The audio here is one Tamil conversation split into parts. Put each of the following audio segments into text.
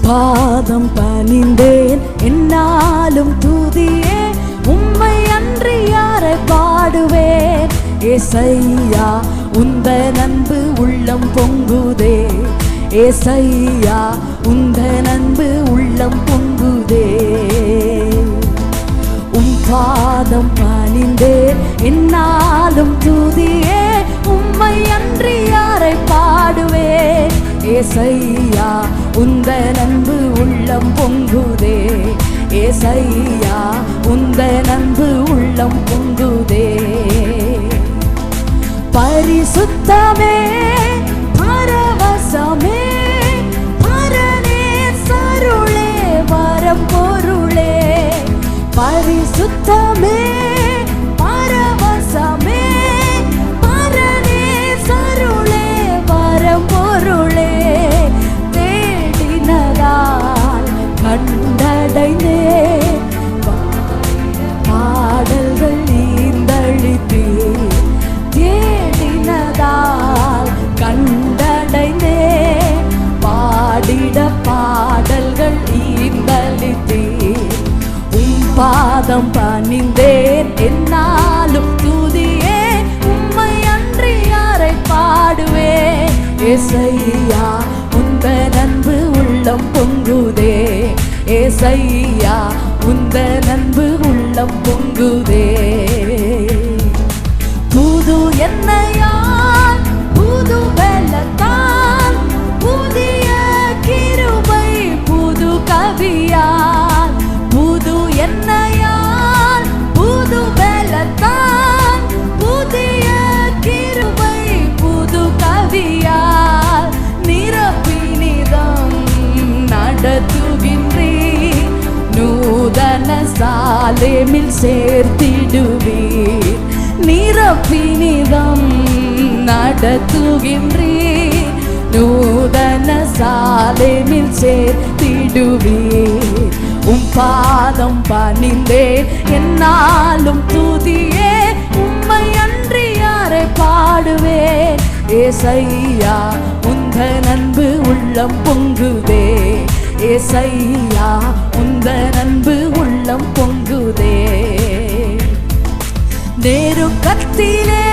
பாதம் பணிந்தேன் என்னாலும் துதியே, உம்மை அன்றி யாரை பாடுவேன். ஏசையா உந்தன் அன்பு உள்ளம் பொங்குதே, ஏசையா உந்தன் அன்பு உள்ளம் பொங்குதே. உம் பாதம் பணிந்தேன் என்னாலும் துதியே, உம்மை அன்றி யாரை பாடுவேன். ஏசையா உந்தன் அன்பு உள்ளம் பொங்குதே, ஏசையா உந்தன் அன்பு உள்ளம் பொங்குதே. பரிசுத்தமே பரவசமே பரனே சருளே வரம் பொருளே. பரிசுத்தமே பரவசமே பரனே சருளே வரம் பொருளே. தேடினதால் கண்டடைந்தே பாடல்கள் ஈந்தளித்தே, தேடினதால் கண்டடைந்தே பாடிட பாடல்கள் ஈந்தளித்தே. உம் பாதம் பணிந்தேன் என்னாலும் துதியே, உம்மை அன்றி யாரை பாடுவேன். ஏசையா உந்தன் அன்பு உள்ளம் பொங்குதே, ஏசையா உந்தன் அன்பு உள்ளம் பொங்குதே. புது என்னையால் புது வெள்ளத்தால் புதிய கிருபை புது கவியால். புது என்னையால் புது வெள்ளத்தால் புதிய கிருபை புது கவியால். நிரப்பினிதம் நடத்துகின்றே, நூதன சாலேமில் சேர்த்திடுவீர். நிரப்பினிதம் நடத்துகின்றே, நூதன சாலேமில் சேர்த்திடுவீர். உம் பாதம் பணிந்தேன் என்னாலும் துதியே, உம்மை அன்றி யாரை பாடுவேன். ஏசையா உந்தன் அன்பு உள்ளம் பொங்குதே, ஏசையா உந்தன் அன்பு உள்ளம் பொங்குதே. நெருக்கத்திலே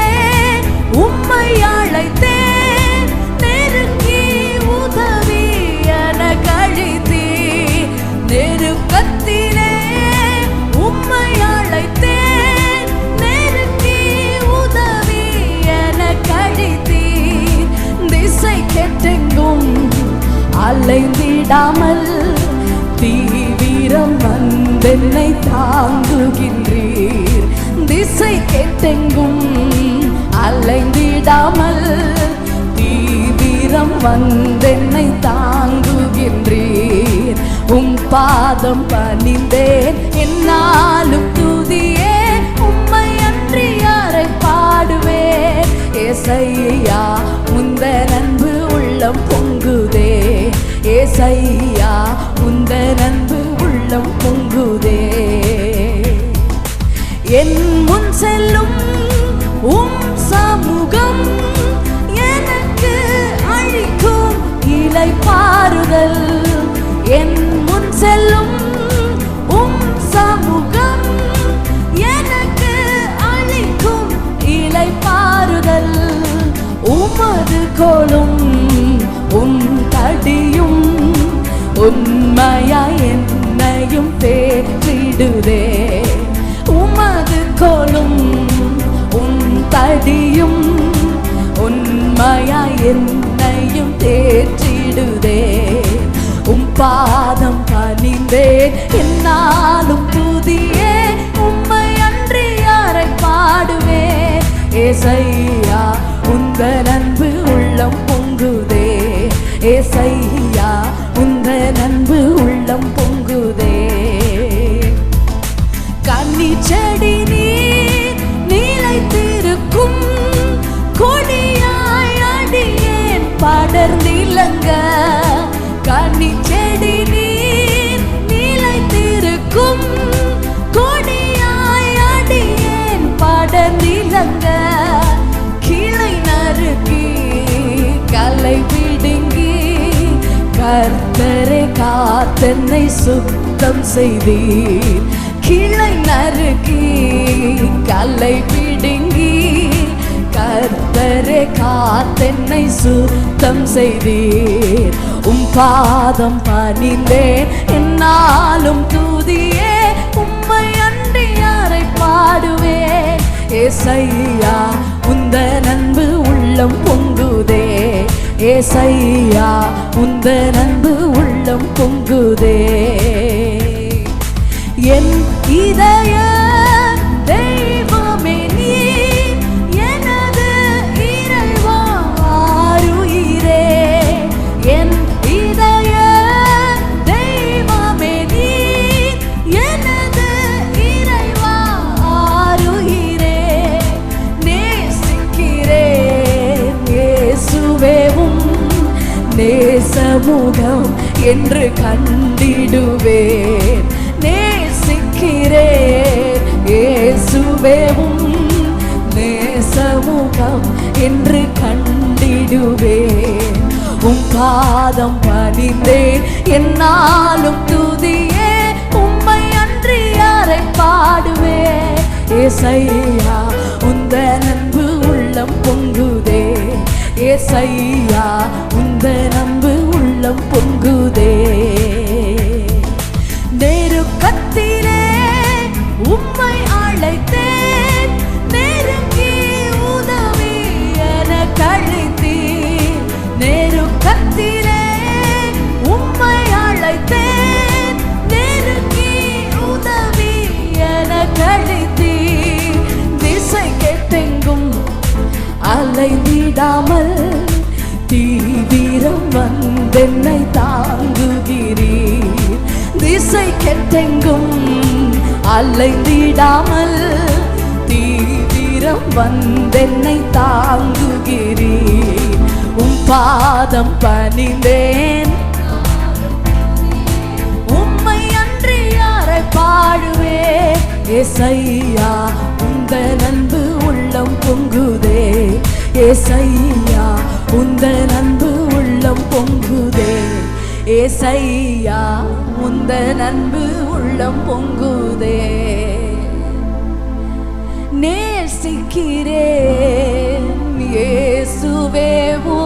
உம்மை அழைத்தேன், நெருங்கி உதவி என கழித்தீர். நெருக்கத்திலே உம்மை அழைத்தேன், நெருங்கி உதவி என கழித்தீர். திசை கெட்டெங்கும் அலைந்திடாமல் தீவிரம் வந்தென்னை தாங்குகின்றீர். திசை கெட்டெங்கும் அலைந்திடாமல் தீவிரம் வந்தென்னை தாங்குகின்றீர். உம் பாதம் பணிந்தேன் என்னாலும் துதியே, உம்மை அன்றி யாரை பாடுவேன். ஏசையா உந்தன் அன்பு உள்ளம் பொங்குதே, ஏசையா உந்தன் அன்பு உள்ளம் பொங்குதே. என் முன் செல்லும் உம் சமூகம் எனக்கு அழிக்கும் இளைப்பாறுதல். என் முன் செல்லும் உம் சமூகம் எனக்கு அழிக்கும் இளைப்பாறுதல். உமது கோலும் உம் தடியும் உண்மையாய் என்னையும் தேற்றிடுதே. உமது கோலும் உம் தடியும் உண்மையாய் என்னையும் தேற்றிடுதே. உம் பாதம் பணிந்தேன் என்னாலும் துதியே, உம்மை அன்றி யாரை பாடுவேன். ஏசையா உந்தன் அன்பு உள்ளம் பொங்குதே, ஏசையா உந்தன் அன்பு உள்ளம் பொங்குதே. கன்னி செடி நீர் நிலைத்திருக்கும் கொடியாய் அடியேன் படர்ந்திலங்க. கன்னி செடி நீர் நிலைத்திருக்கும் கொடியாய் அடியேன் படர்ந்திலங்க. கிளை நறுக்கி கலை பிடுங்கி கர்த்தரை காத்தென்னை சுத்தம் செய்தீர். கிளை நறுக்கி கல்லை பிடுங்கி கர்த்தரே காத்தென்னை சுத்தம் செய்தீர். பாதம் பணிந்தேன் என்னாலும் துதியே, உம்மை அன்றி யாரை பாடுவேன். ஏசையா உந்தன் அன்பு உள்ளம் பொங்குதே, ஏசையா உந்தன் அன்பு உள்ளம் பொங்குதே. என் இதய தெய்வமே நீர், எனது இறைவா ஆருயிரே. என் இதய தெய்வமே நீர், எனது இறைவா ஆருயிரே. நேசிக்கிறேன் இயேசுவேவும் நேசமுகம் என்று கண்டிடுவேன். நேசிக்கிறேன் இயேசுவேவும் நேசமுகம் என்று கண்டிடுவேன். பாதம் பணிந்தேன் என்னாலும் துதியே, உம்மை அன்றி யாரை பாடுவேன். ஏசையா உந்தன் அன்பு உள்ளம் பொங்குதே, ஏசையா உந்தன் அன்பு உள்ளம் பொங்குதே. நெருக்கத்திலே உம்மை அழைத்தேன், நெருங்கி உதவி என கழித்தீர். நெருக்கத்திலே உம்மை அழைத்தேன், நெருங்கி உதவி என கழித்தீர். திசை கெட்டெங்கும் அலைந்திடாமல் தீவிரம் வந்தென்னை தாங்குகிறீர். திசை கெட்டெங்கும் அலைந்திடாமல் தீவிரம் வந்தென்னை தாங்குகிறீர். பாதம் பணிந்தேன், உம்மை அன்றி யாரை பாடுவேன். ஏசையா உந்தன் அன்பு உள்ளம் பொங்குதே, ஏசையா உந்தன் அன்பு உள்ளம் பொங்குதே. ஏசையா உந்தன் அன்பு உள்ளம் பொங்குதே. நேசிக்கிறேன் இயேசுவேவோ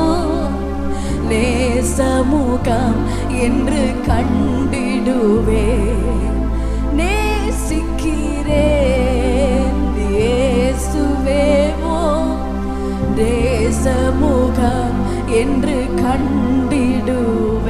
நேசமுகம் என்று கண்டிடுவேன். நேசிக்கிறேன் இயேசுவேவோ நேசமுகம் என்று கண்டிடுவேன்.